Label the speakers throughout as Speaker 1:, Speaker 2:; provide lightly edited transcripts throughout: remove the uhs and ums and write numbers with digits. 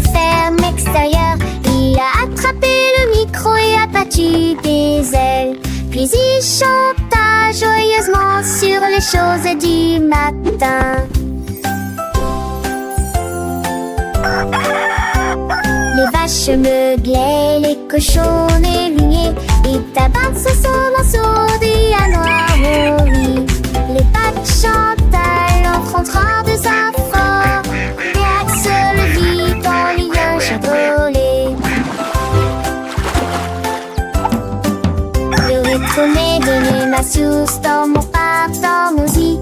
Speaker 1: ferme extérieure. Il a attrapé le micro et a battu des ailes. Puis il chanta joyeusement sur les choses du matin. Les vaches meuglaient, les cochons néglignaient, et tabac sur son morceau à noir au riz. Les pattes chantaient l'enfant de sa fort, et Axel vit dans les liens chevrolet. Le retourner de ma source dans mon parc, dans mon lit.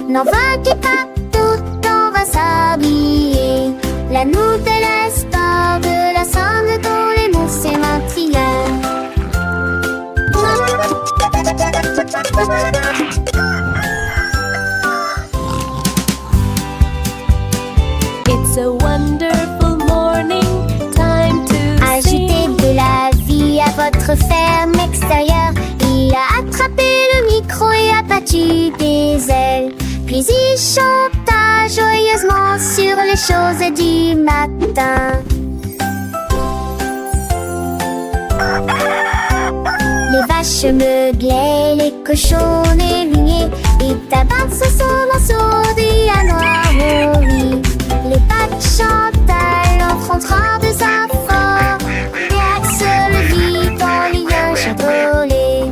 Speaker 1: N'en vainquez pas, tout on va s'habiller. La nouvelle histoire de la Somme dont les mots s'émancillaient.
Speaker 2: It's a wonderful morning, time to
Speaker 1: Ajoutez de la vie à votre ferme extérieure. Il a attrapé le micro et a battu des ailes. Puis il chanta joyeusement sur les choses du matin. Les vaches meuglaient, les cochons néglignaient, et tabac sur son morceau à noir au riz. Les pattes chantaient l'enfant de sa fort, et Axel vit dans les liens chevrolet.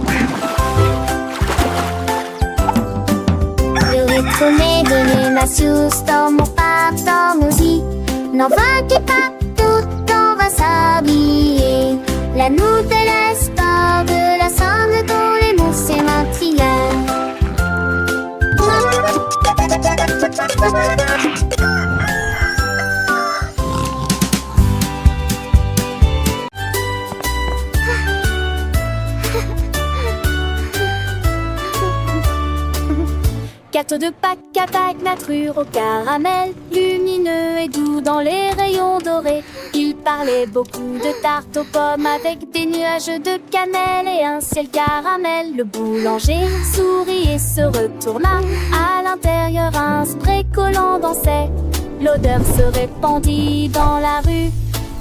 Speaker 1: Le retourner de ma source dans mon parc, dans mon lit. N'en vainquez pas, tout on va s'habiller. La nouvelle histoire de la Somme dont les mots s'émancillaient.
Speaker 2: Gâteau de Pâques avec nature au caramel, lumineux et doux dans les rayons dorés. Il parlait beaucoup de tartes aux pommes avec des nuages de cannelle et un ciel caramel. Le boulanger sourit et se retourna. À l'intérieur, un spray collant dansait. L'odeur se répandit dans la rue.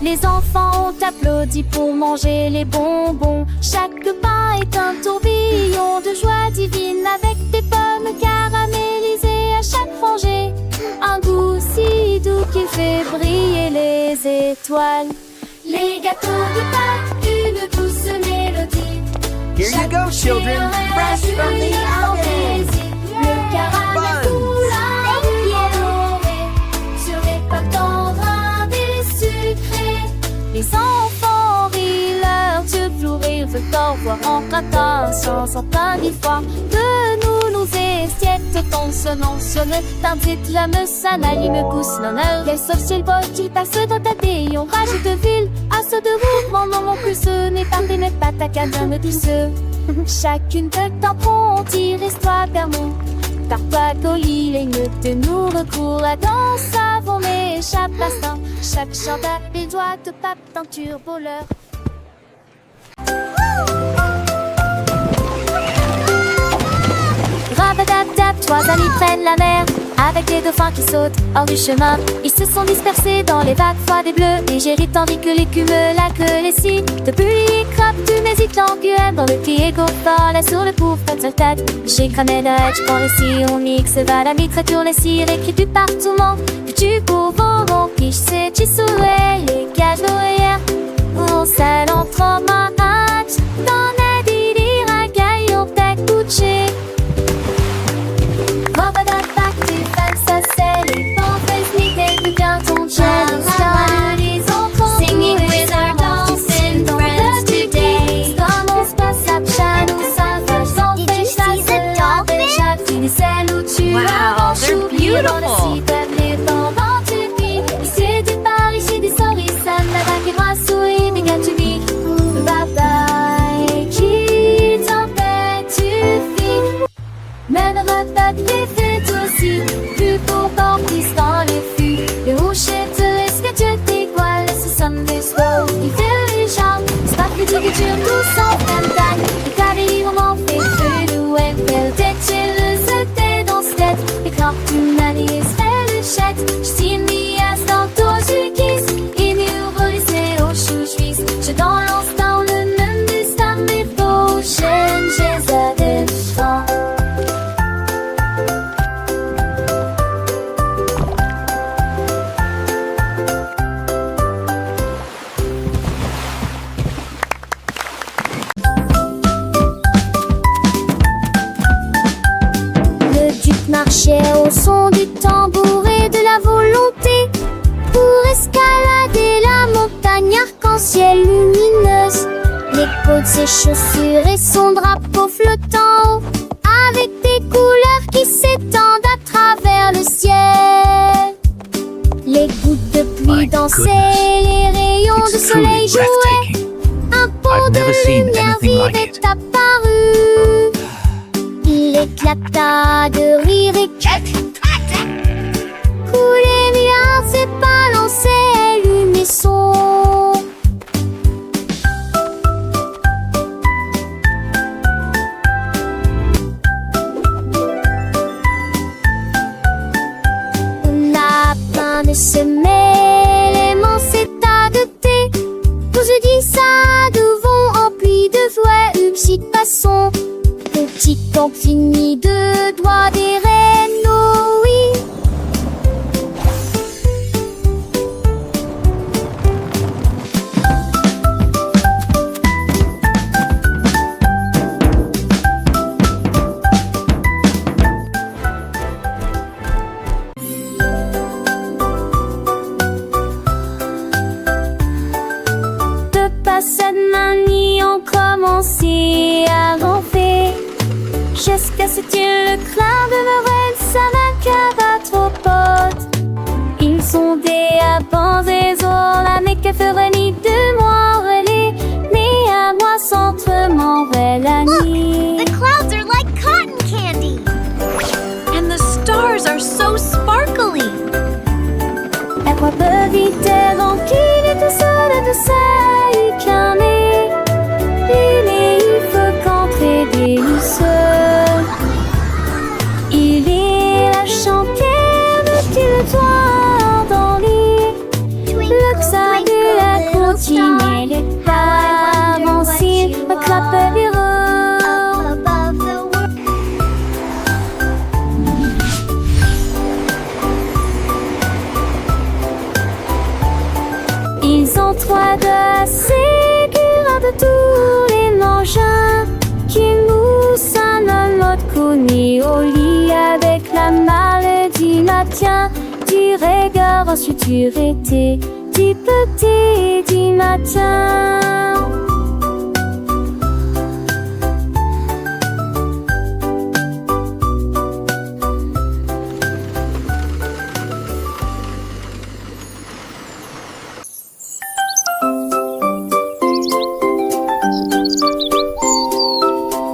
Speaker 2: Les enfants ont applaudi pour manger les bonbons. Chaque pain est un tourbillon de joie divine avec des pommes caramélisées à chaque rangée. Un goût si doux qu'il fait briller les étoiles. Les gâteaux de Pâques, une douce mélodie.
Speaker 3: Here you go, children, fresh from the oven.
Speaker 2: Le caramel couleur sur les pommes tendres sucrés. Les enfants rient, leurs yeux flourés, veulent t'en voir en grattant, sans plein d'efforts. De nous assiettes consonnes, tandis la me s'analyme pousse l'honneur. Les sauf sur le bol qui passe dans ta tête, on rajoute de ville, à ceux de mouvement, non plus ce n'est pas des pas ta cadenne douceux. Chacune de tampons tire histoire vers nous. Par toi, colis, les nœuds de nous recours à dans savon m'échappe l'instant. Chaque chanteur, les doigts de pape dans turboleur. Rabadabdab, trois amis prennent la mer, avec les dauphins qui sautent hors du chemin. Ils se sont dispersés dans les vagues froides et bleues, légers tandis que l'écume la queue les scie. Depuis les crabes, tu n'hésites l'anguille dans le pied gauche, là sur le pouf, pas de saltade. J'ai cramé la tu prends les cils, on mixe, va la mitre, tourne les cils, écrit du partout, que tu pouvons, mon fiche, c'est tu souhaites, les cages d'oreillères, on s'allant trop ma hâte, dans la délire, un gaillon tête couché. Ça c'est les fantasmes, nickel, devient ton challenge. Les enfants singing with our dancing friends today. Comme on se passe à Chanou, ça va s'enfer, ça se déjà fini celle où tu as they're beautiful. Pendant tu vis, ici du bar, ici des souris, ça n'a pas que moi souris, des gars tu vis. Bye bye, qui t'en fait, tu vis. Mais ne regarde les fêtes aussi, plus pour porter dans les fûts. Les rouchettes, est-ce que tu t'égoiles, ce sont des slow. Il fait les jambes, c'est pas que tu tous en pleine taille. Les caries, on en fait feu de web. Belle tête, j'ai le zété dans ce tête. Et quand tu m'analyses, fais le chat. Je signe les as dans ton jus kiss. Il n'y
Speaker 1: marchaient au son du tambour et de la volonté pour escalader la montagne arc-en-ciel lumineuse. L'écho de ses chaussures et son drapeau flottant avec des couleurs qui s'étendent à travers le ciel. Les gouttes de pluie
Speaker 3: My
Speaker 1: dansaient,
Speaker 3: goodness.
Speaker 1: les rayons de
Speaker 3: It's
Speaker 1: soleil
Speaker 3: truly
Speaker 1: jouaient.
Speaker 3: breathtaking.
Speaker 1: Un pont
Speaker 3: I've
Speaker 1: de
Speaker 3: never seen
Speaker 1: lumière
Speaker 3: anything like
Speaker 1: vivait
Speaker 3: it.
Speaker 1: apparu. Il éclata de rire et coulait milliards et balançait l'unisson. La fin de semelle, l'aimant s'état de thé. Tous jeudi ça devant empli de voix, upsi passons. Petit temps fini de doigts des reines, oh oui. De passade manie ont commencé à ramper. Jusqu'à ce que le clan de Noël s'en trop potes. Ils sont des abandons, la mais que ferait-il de moi relais? Mais à moi centre mon la nuit.
Speaker 2: The clouds are like cotton candy. And the stars are so sparkly.
Speaker 1: À quoi peut-il donc qu'il est tout seul de ça et qu'un nez? Il faut qu'entrer des douceurs. Il est la chantière qui le doit dans l'île. Le xa de la continue les pas avancés, me clappe les reins.
Speaker 2: Above the world.
Speaker 1: Ils ont trois de sécurité de tous les engins qui nous sonnent l'autre connu au lit avec la maladie matin du regard en futurité du petit du matin.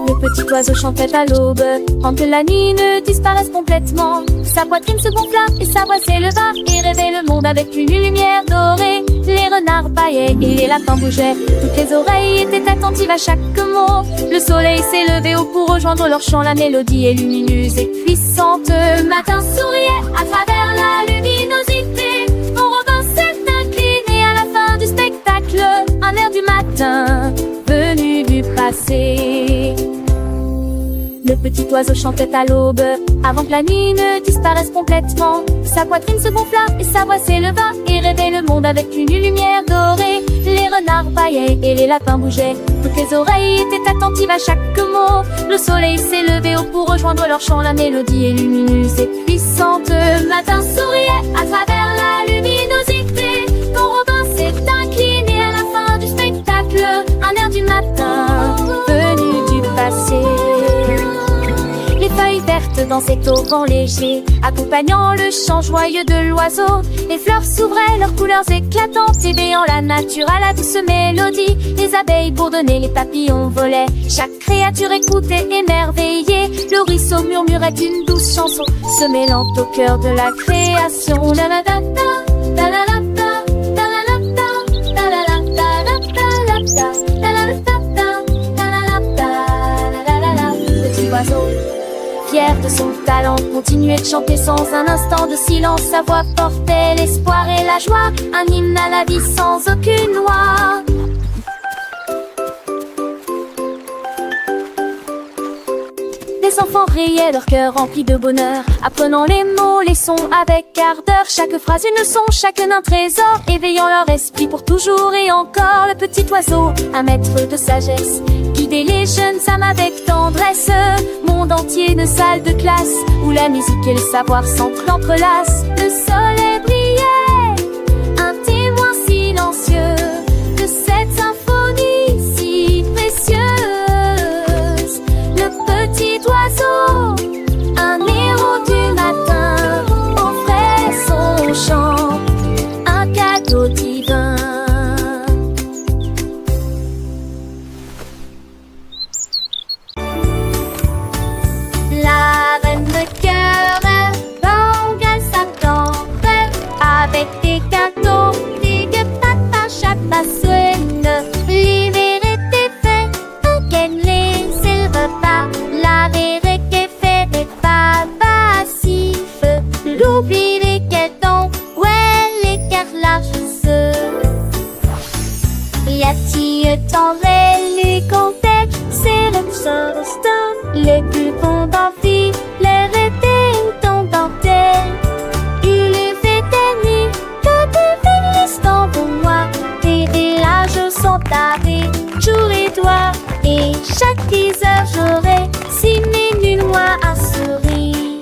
Speaker 1: Le petit oiseau chantait à l'aube, avant que la nuit ne disparaisse complètement. Sa poitrine se gonfla et sa voix s'éleva et rêvait le monde avec une lumière dorée. Les renards bâillaient et les lapins bougeaient. Toutes les oreilles étaient attentives à chaque mot. Le soleil s'est levé haut pour rejoindre leur chant. La mélodie est lumineuse et puissante. Le matin souriait à travers la luminosité. On revint s'est incliné à la fin du spectacle. Un air du matin venu du passé. Le petit oiseau chantait à l'aube, avant que la nuit ne disparaisse complètement. Sa poitrine se gonfla et sa voix s'éleva et rêvait le monde avec une lumière dorée. Les renards bâillaient et les lapins bougeaient. Toutes les oreilles étaient attentives à chaque mot. Le soleil s'est levé haut pour rejoindre leur chant. La mélodie est lumineuse et puissante. Le matin souriait à travers la luminosité. Ton robin s'est incliné à la fin du spectacle. Un air du matin venu du passé. Les feuilles vertes dansaient au vent léger, accompagnant le chant joyeux de l'oiseau. Les fleurs s'ouvraient, leurs couleurs éclatantes, éveillant la nature à la douce mélodie. Les abeilles bourdonnaient, les papillons volaient. Chaque créature écoutait émerveillée. Le ruisseau murmurait une douce chanson, se mêlant au cœur de la création. La la la la, la la la la, la la la la, la la la la, la la la. Petit oiseau, fier de son talent, continuait de chanter sans un instant de silence. Sa voix portait l'espoir et la joie, un hymne à la vie sans aucune loi. Des
Speaker 2: enfants rayaient leur cœur rempli de bonheur, apprenant les mots, les sons avec ardeur. Chaque phrase une leçon, chacun un trésor, éveillant leur esprit pour toujours et encore. Le petit oiseau, un maître de sagesse, guidait les jeunes âmes avec tendresse. Monde entier de salle de classe, où la musique et le savoir s'entrelacent. Le soleil brillait, un témoin silencieux de cette symphonie si précieuse. Le petit oiseau, un héros du matin, offrait son chant, un cadeau divin. La reine de cœur, l'engage s'attend avec des cadeaux, des papa chapa suene. L'hiver était fait, qu'elle les élève pas. La vérité qu'elle fait des papas si feu. L'oubli les quêtons, ouais, les carrelages se. Y a-t-il tant les contacts, c'est le stone. Les plus bons d'envie, les rétés dans dentelle. Il est fait des nuits, que des félicitants pour moi. Des villages sont tarés, jour et doigt. Et chaque 10 heures j'aurai 6 minutes noires à sourire.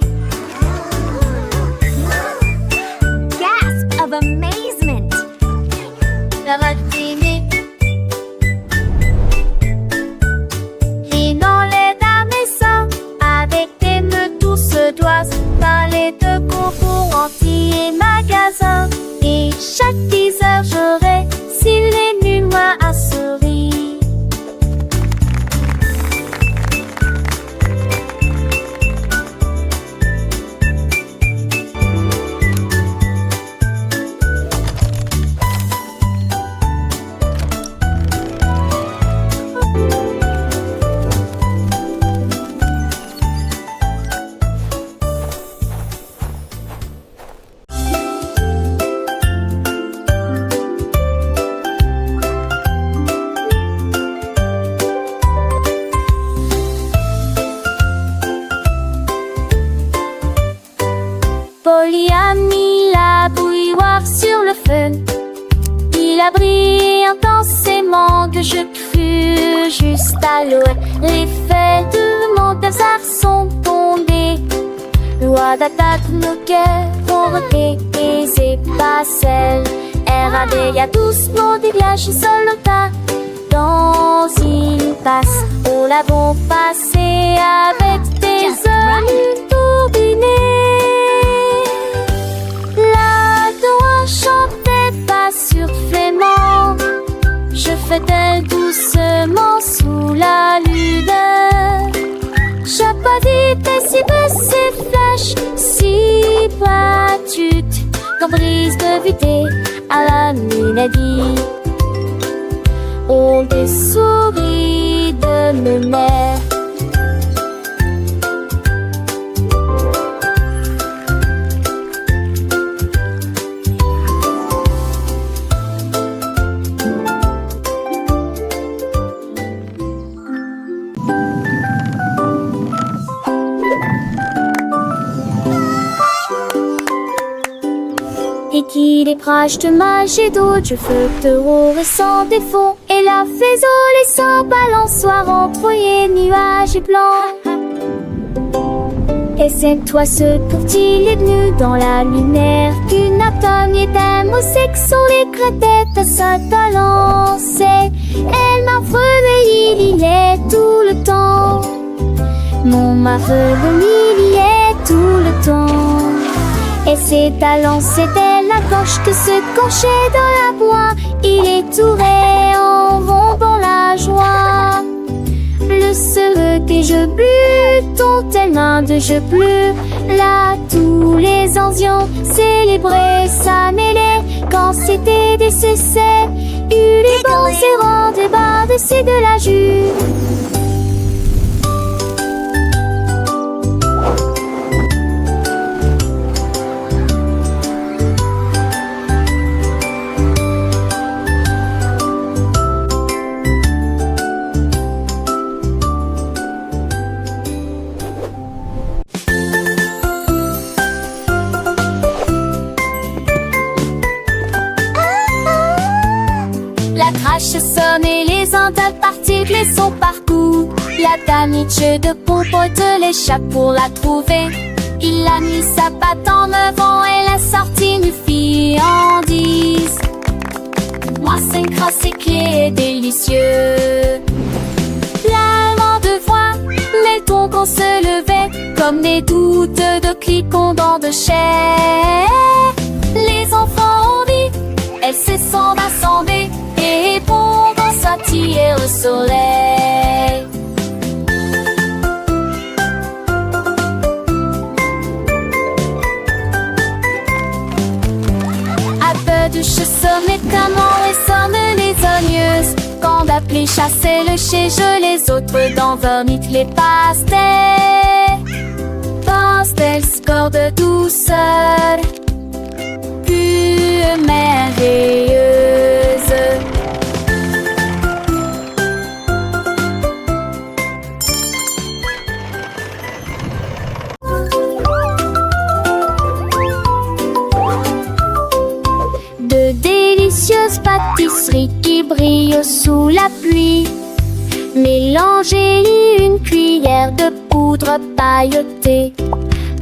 Speaker 2: Gasp of amazement. La matinée. Et dans les dames et seins, avec des nœuds tous doigts, parler de concours entiers et magasins. Et chaque 10 heures j'aurai 6 les noires à sourire. Polly a mis la bouilloire sur le feu. Il a brillé intensément que je crus juste à l'eau. Les faits de mon hasard sont tombés. Loi d'attaque nos cœurs pour et pas celle. RAD, y'a doucement des villages soldats dans une passe. On l'a bon passé avec des hommes tourbinés. La chantait pas sur flément. Je faisais doucement sous la lune. Chapadite si peu ses flashs, si battute, comme brise de vité à la minadie. On des souris de mes mères. Équilibrage de mage et d'autres, je feu de haut et sans défaut. Et la faisole et sans balançoire entre nuages et blancs. Et c'est toi ce petit est venu dans la lumière d'une atome et d'un mot sexe sur les crétettes à sa talence. Elle m'a réveillé, il y est tout le temps. Mon m'a réveillé, il y est tout le temps. Et ses talents, c'était la gauche que se penchait dans la bois. Il est touré en rond dans la joie. Le seul que je plus, dont elle main de je plus. Là, tous les anciens célébraient sa mêlée. Quand c'était des succès, eu les bons errants des bas dessus de la jupe.
Speaker 1: quelques-uns de particules sont partout. La damiche de popote l'échappe pour la trouver. Il a mis sa patte en avant et l'a sorti une friandise. Moi, c'est crassé clé et délicieux. L'amande voix, les tons qu'on se levait comme des doutes de cliquons dans de chair. Les enfants ont dit, elle se sent assemblée et bon dans sa tire au soleil. À peu de chasseurs, mais comment et somme les ogneuses. Quand d'appeler chasser le chez-jeu, les autres dans vermite les pastels. Pastels score de douceur, pure merveilleuse. De délicieuses pâtisseries qui brillent sous la pluie. Mélangez une cuillère de poudre pailletée.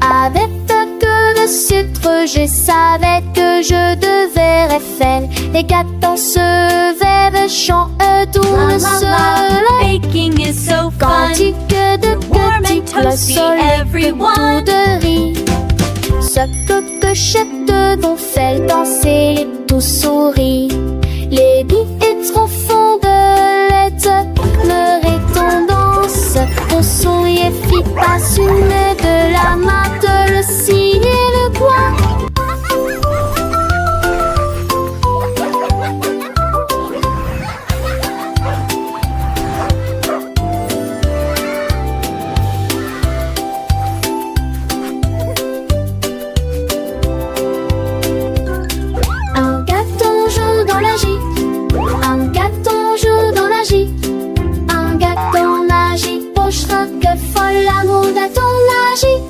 Speaker 1: Avec un peu de sucre, je savais que je devais faire des gâteaux ce verre chant doux le soleil.
Speaker 2: Baking is so fun.
Speaker 1: Cantique de
Speaker 2: Warm
Speaker 1: petits
Speaker 2: and toasty,
Speaker 1: soleil
Speaker 2: everyone.
Speaker 1: de riz. Ce que cochette dont fait danser les tous souris. Les billets trop fond de l'aide me rétendance. Ton sourire fit passionner de la main de le ciel et le bois. Un gâteau joue dans la gîte, un gâteau joue dans la gîte, un gâteau magique pochera que folle l'amour de ton magie.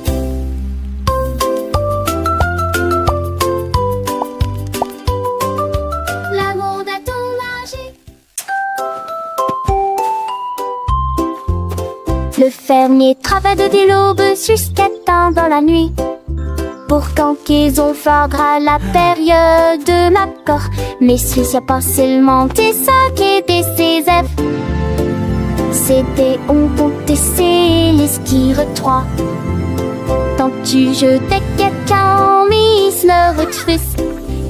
Speaker 1: L'amour de ton magie. Le fermier travaille de l'aube jusqu'à tard dans la nuit. Pour quand qu'ils ont fera la période de l'accord. Mais si y a pas seulement des sacs et des CF. C'était on comptait c'est les skis trois. Tant tu jetais quelqu'un mise le retrousse.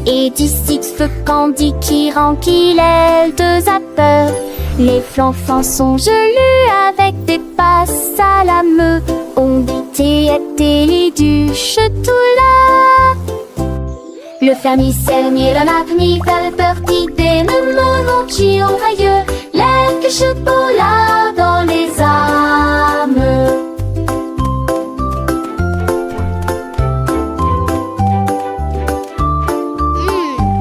Speaker 1: Et d'ici feu candy qui rend qu'il est deux zapeurs. Les flancs sont gelus avec des passes à la meule. On dit et les duches tout là. Le fermier sermier la l'avenir le parti des moments qui ont ailleurs. Les que chocolat dans les âmes.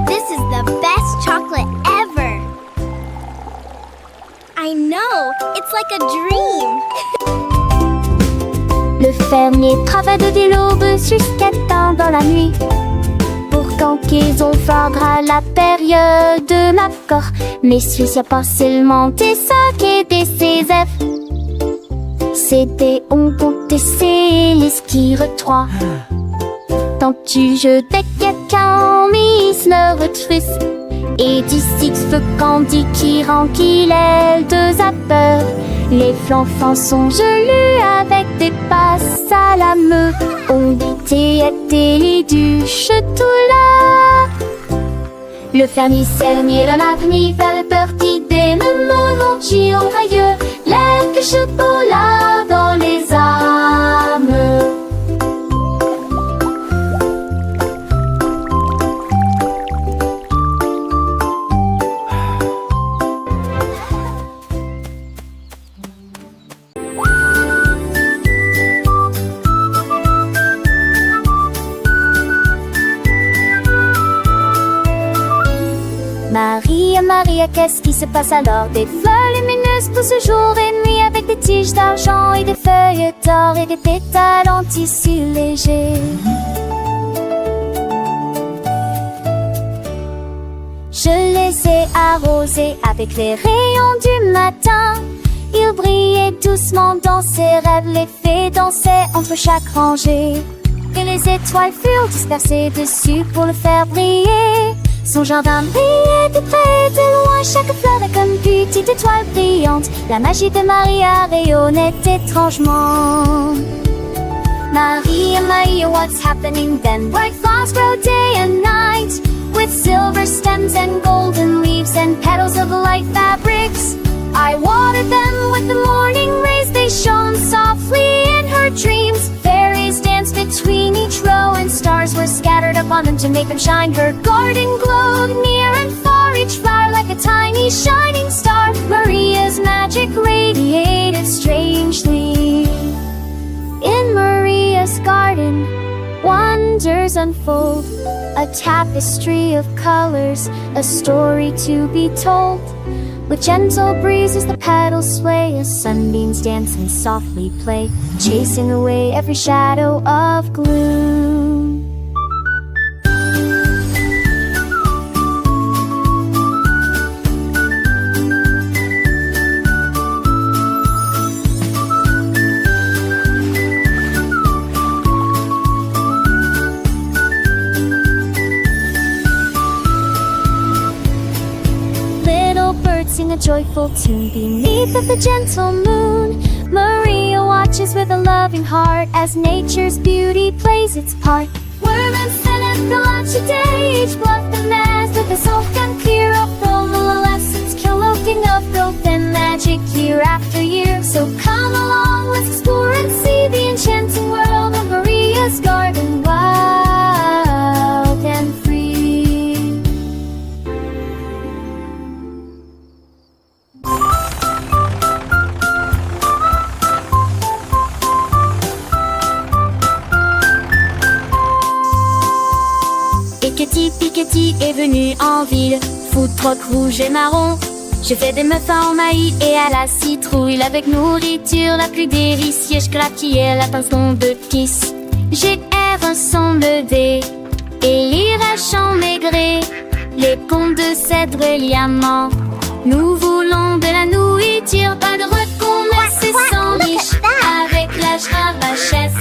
Speaker 4: This is the best chocolate ever. I know, it's like a dream.
Speaker 1: Le fermier travaille de l'aube jusqu'à tard dans la nuit. Pour quand qu'ils ont fera la période de l'accord. Mais si y a pas seulement des sacs et des CF. C'était on comptait c'est les skis trois. Tant tu jetais quelqu'un mise le retrousse. Et d'ici feu candy qui rend qu'il est deux zapeurs. Les flancs sont gelus avec des passes à la meule. On dit et les duches tout là. Le fermier sermier la l'avenir fait partie des moments qui ont ailleurs. Les que chocolat dans les âmes. Maria, Maria, qu'est-ce qui se passe alors? Des fleurs lumineuses poussent jour et nuit avec des tiges d'argent et des feuilles d'or et des pétales en tissu léger. Je les ai arrosés avec les rayons du matin. Ils brillaient doucement dans ses rêves, les fées dansaient entre chaque rangée. Et les étoiles furent dispersées dessus pour le faire briller. Son jardin brillait de près et de loin, chaque fleur est comme une petite étoile brillante. La magie de Maria rayonnait étrangement. Maria, Maria, what's happening then? Bright flowers grow day and night, with silver stems and golden leaves and petals of light fabrics. I watered them with the morning rays, they shone softly in her dreams. Fairies danced between each row and stars were scattered upon them to make them shine. Her garden glowed near and far, each flower like a tiny shining star. Maria's magic radiated strangely. In Maria's garden, wonders unfold, a tapestry of colors, a story to be told. With gentle breezes the petals sway, as sunbeams dance and softly play, chasing away every shadow of gloom. Sing a joyful tune beneath of the gentle moon. Maria watches with a loving heart as nature's beauty plays its part. Worm and senate fill out your day, each bluff and mass with a soft and clear of from adolescence, collecting of growth and magic year after year. So come along, let's explore and see the enchanting world of Maria's garden, wild and free. Piketty est venu en ville, food truck rouge et marron. Je fais des muffins en maïs et à la citrouille, avec nourriture la plus délicieuse, claquille la pinson de kiss. J'ai un son de D et lire un chant maigré, les contes de cèdre et liamant. Nous voulons de la nourriture, pas de recommencer et sans niche, avec la rabachesse.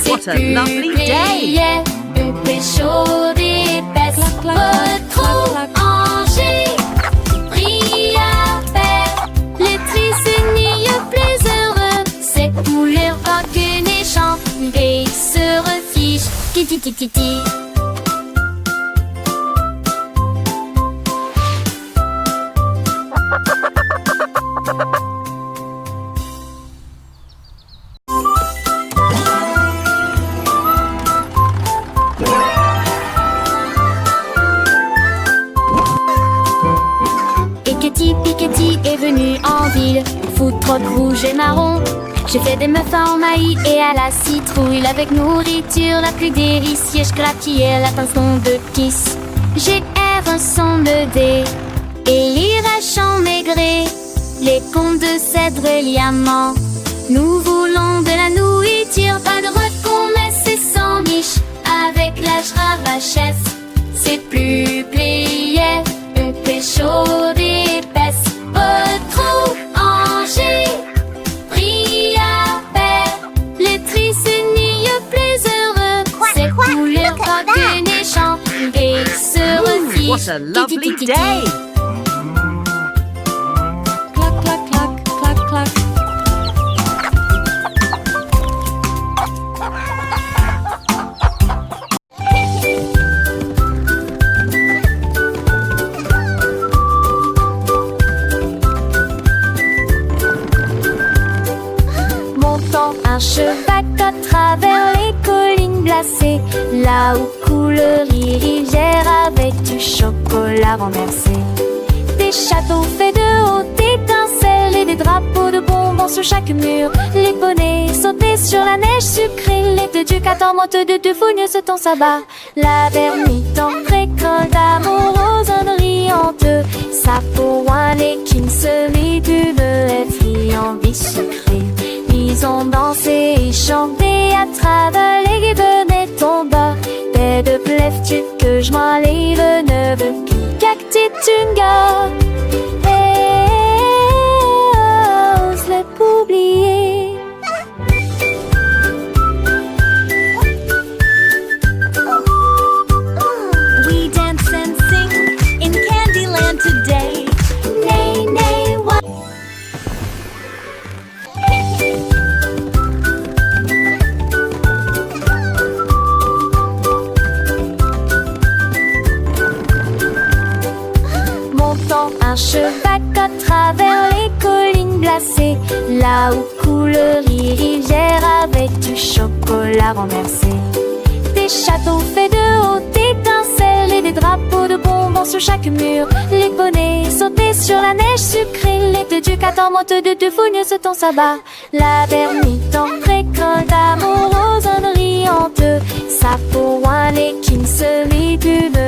Speaker 3: What a lovely day!
Speaker 1: Une pécho d'épaisse, retrouve Angers, brille à faire, les tristes n'y plus heureux, c'est pour leur aucun échange, et se refiche, titi. Piketty est venu en ville, food truck rouge et marron. J'ai fait des muffins en maïs et à la citrouille, avec nourriture la plus délicieuse, claquille la pinson de kiss. J'ai un son de D et lire un chant maigré, les contes de cèdre et liamant. Nous voulons de la nourriture, pas de recommencer sans niche, avec la rabachesse. C'est plus plié, une pécho d'épaisse, retrouve Angers, brille à faire, les tristes n'y plus heureux, c'est couleur aucun échange, et se refiche.
Speaker 3: What a lovely day!
Speaker 1: Clac, clac, clac, clac, clac. Un cheval à travers les collines glacées, là où coulent les rivières avec du chocolat renversé. Des châteaux faits de hautes étincelles et des drapeaux de bonbons sur chaque mur. Les poneys sautaient sur la neige sucrée, les deux ducs attendent de deux fougnes se ton sabbat. La vermite en récolte amoureuse brillante, sa peau et qui se mit d'une friandise sucrée. Ils ont dansé et chanté à travers les guibernets tombats. Belle de plève tu que je m'enlève, ne veux plus cacter vague à travers les collines glacées, là où coule les rivières avec du chocolat renversé. Des châteaux faits de hautes étincelles et des drapeaux de bonbons sur chaque mur. Les bonnets sautés sur la neige sucrée, les deux ducs à motte de deux fougnes se ton sabbat. La bermite en récolte amoureuse brillante, sa peau et qui ne se met plus de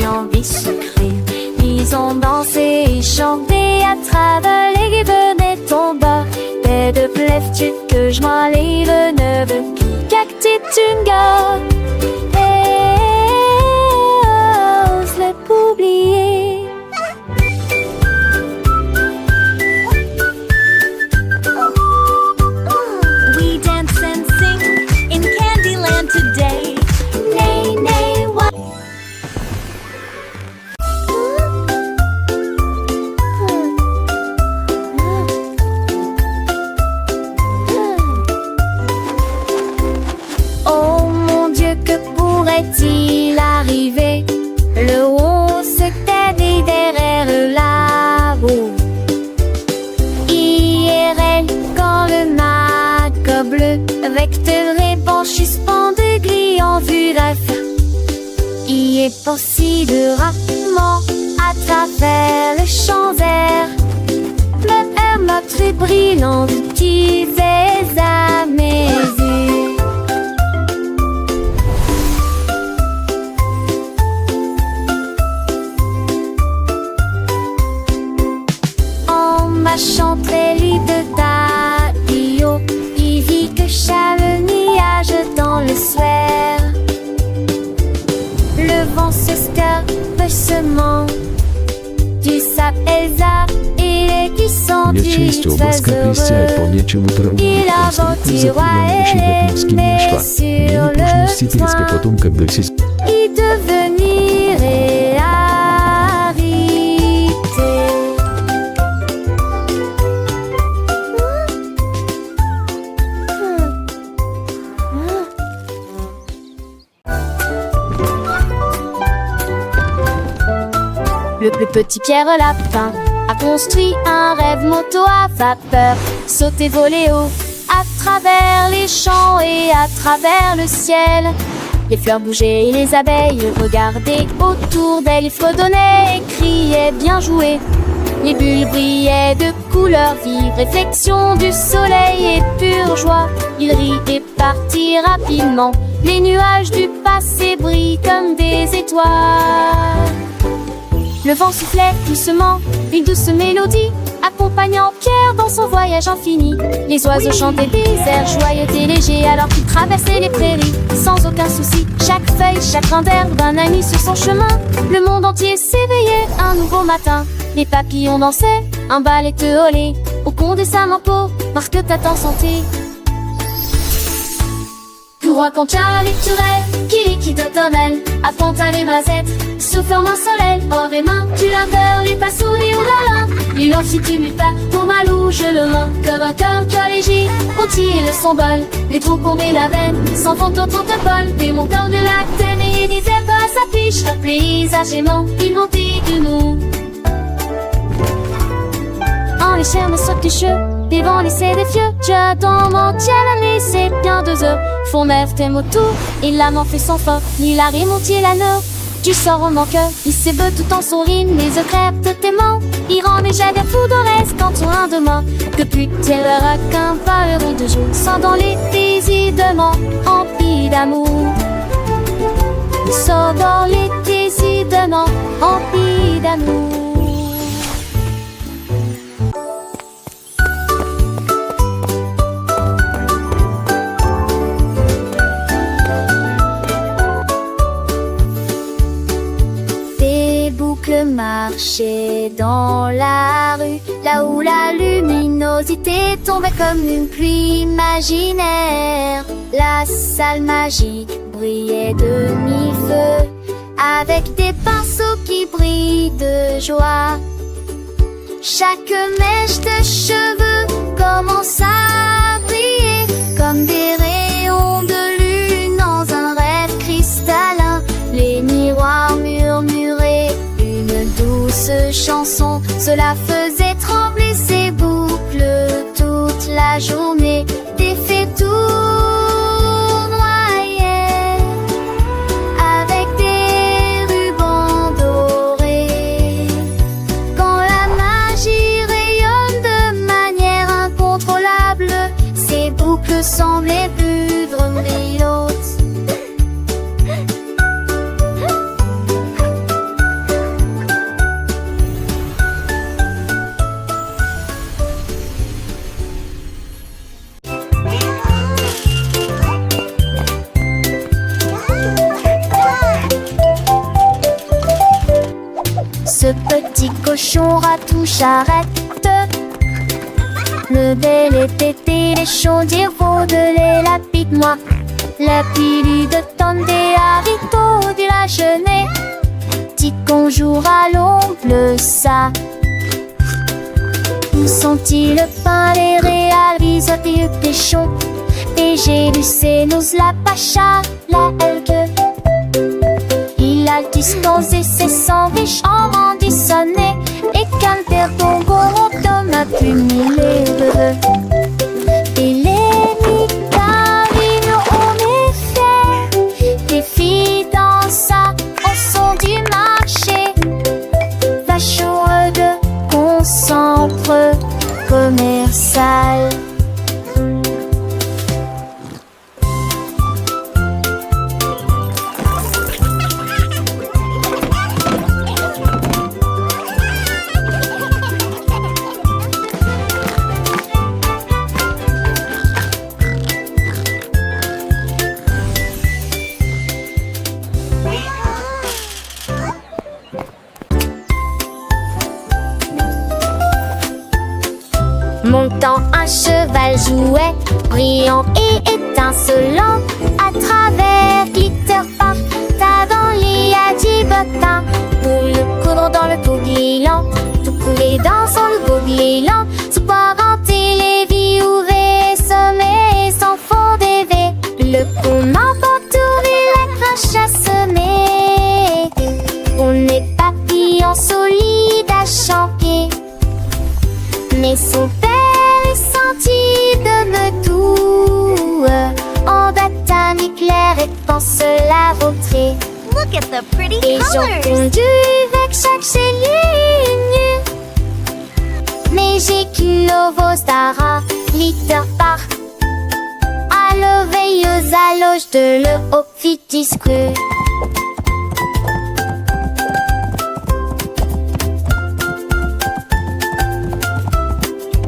Speaker 1: en vie sucrée. Ils ont dansé et chanté à travers les bonnets tombants. T'es de plèves-tu que je m'enlève ne veux plus cacti tunga. Ose le pas oublier.
Speaker 2: We dance and sing in Candyland today.
Speaker 1: Nay, nay, what? Oh mon Dieu, que pourrait-il arriver? Le haut se tait derrière le labo. IRL quand le maca bleu recterait penché suspendu gris en vue rêve. Il est possible rapidement à travers le champ vert. Le air m'a très brillant qui fait à mes yeux. En marchant très vite de tapio, il vit que chaque nuage dans le soir. Le vent se scarpement du sable Elsa et les qui sont
Speaker 5: Є
Speaker 1: du
Speaker 5: честь обласка присяє повнячому праву
Speaker 1: Il a
Speaker 5: конституції
Speaker 1: bâti
Speaker 5: законом шевеківським нашла. Її пушності тільська потомка гдосі
Speaker 1: et devenir réalité. Le plus petit Pierre Lapin a construit un rêve moto à vapeur, sauter, voler haut à travers les champs et à travers le ciel. Les fleurs bougeaient et les abeilles regardaient autour d'elles, ils fredonnaient et criaient bien joué. Les bulles brillaient de couleurs vives, réflexion du soleil et pure joie. Ils rient et partirent rapidement, les nuages du passé brillent comme des étoiles. Le vent soufflait doucement, une douce mélodie, accompagnant Pierre dans son voyage infini. Les oiseaux chantaient des airs joyeux et légers alors qu'ils traversaient les prairies, sans aucun souci. Chaque feuille, chaque grain d'herbe d'un ami sur son chemin. Le monde entier s'éveillait un nouveau matin. Les papillons dansaient, un bal était olé. Au condensat peau, marque ta temps santé. Pour raconter les tourelles, qui liquide automnelle, apponte les mazettes, souffle en soleil, or et main, tu l'aveurs, les pas souris ou la il en si tu pas, pour malou, je le main, comme un cœur collégie, ont-ils son bol, les trous courbés la veine, sans fond au protocole, des montants de l'actène, et ils disaient pas sa fiche, un paysage aimant, ils m'ont dit de nous. En les chaînes sautent les cheveux, des vents laissés des vieux, Dieu dans mon ciel, c'est bien 2 heures. Font neuf tes motos, il l'a fait sans faute, ni la remontier la nord. Tu sors au manqueur, il s'éveut tout en sourire, les yeux crêpes de tes mains. Il rend les jets des fous d'orès quand on a demain. Que plus t'es l'heure qu'un pas heureux de jour, sans dans les désidements, emplis d'amour. Sans dans les désidements, emplis d'amour. Marcher dans la rue, là où la luminosité tombait comme une pluie imaginaire. La salle magique brillait de mille feux, avec des pinceaux qui brillent de joie. Chaque mèche de cheveux commence à briller comme des rayons de lune dans un rêve cristallin. Les miroirs murmuraient une douce chanson, cela la journée des fées tournoyaient avec des rubans dorés. Quand la magie rayonne de manière incontrôlable, ces boucles semblaient plus brillantes. Ce petit cochon ratouche arrête. Le bel été, les chaudières rôdelaient la pique-moi. La pilule de tonnes des haricots du la genêt. Petit conjour à l'ongle ça. Où sont-ils le pain, les réals, risotés, péchons, PG, Lucénos, la pacha, la elgue. Il a disposé ses sandwichs en rendissonné et qu'un père tongon d'homme a pu miller. Et les micarines en effet, des filles dans ça au son du marché. Vachon de concentre commercial. Montant un cheval jouet, brillant et étincelant, à travers glitter park, t'as dans l'île à 10 bottins. Pour le coudre dans le gobelin, tout couler dans son gobelin, sous parenté, les vies ouvertes, sommeil sans fond d'éveil. Le commun entouré, la crache à semer. On est papillon solide à chanter, mais son père est senti de me tout. En baptême clair et pense la vautrer.
Speaker 4: Look at the pretty
Speaker 1: Et j'en
Speaker 4: colors.
Speaker 1: conduis avec chaque chéligne. Mais j'ai qu'une lovos d'ara, glitter par. À l'oveilleuse à loge de le haut fitiscru.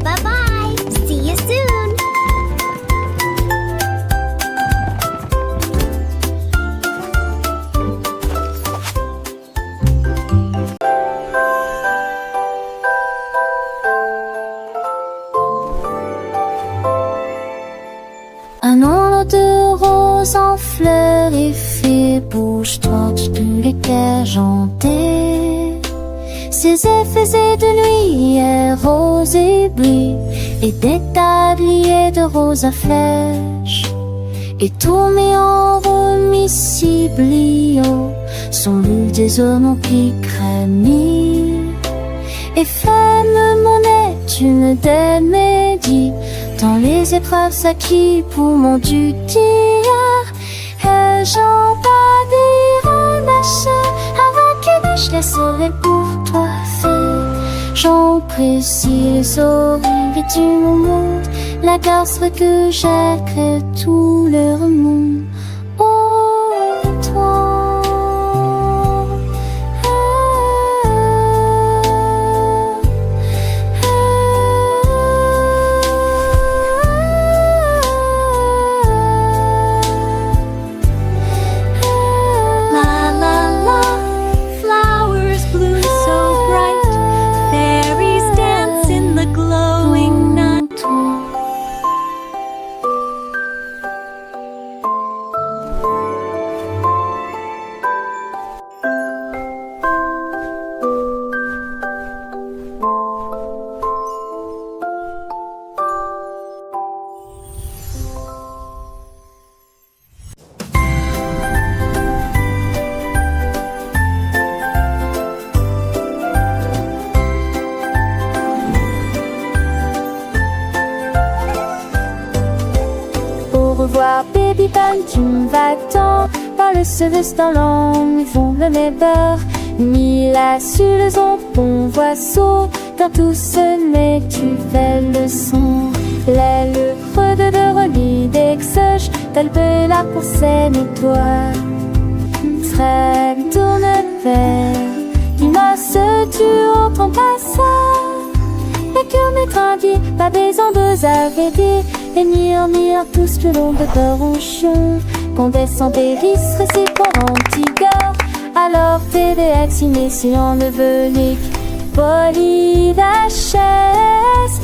Speaker 4: Bye bye. See you soon.
Speaker 1: Un an de roses en fleurs et fait bouge-toi de les cœurs jantés. Ses effets et de lumière rose et bleu, et des tabliers de roses à flèches, et tournés en remisciblio, sont lus des hommes qui crémillent. Et femme mon est une des médis, dans les épreuves acquis pour mon du dire. Et j'en pas dire un achat, avec une je laisserai pour toi faire. J'apprécie les oreilles du monde, la garce que j'ai que tout leur monde. Oh, toi.
Speaker 2: La la la, flowers bloom so bright, fairies dance in the glowing night.
Speaker 1: voir Baby Pan, tu vas-t'en par le service dans l'angle, ils font le meilleur. Ni la sur le bon voiceau, dans tout ce mais tu fais le son. Le creux de relis d'exoge, tel peu la pour scène et toi. Très tourne vers, dis-moi ce tu entends pas ça. Et que mes tranquilles, pas besoin de s'arrêter. Et mire tous le long de ronchon. Qu'on descend des risques, c'est pour Antigore. Alors fais des vaccinés si on ne veut les poly la chaise.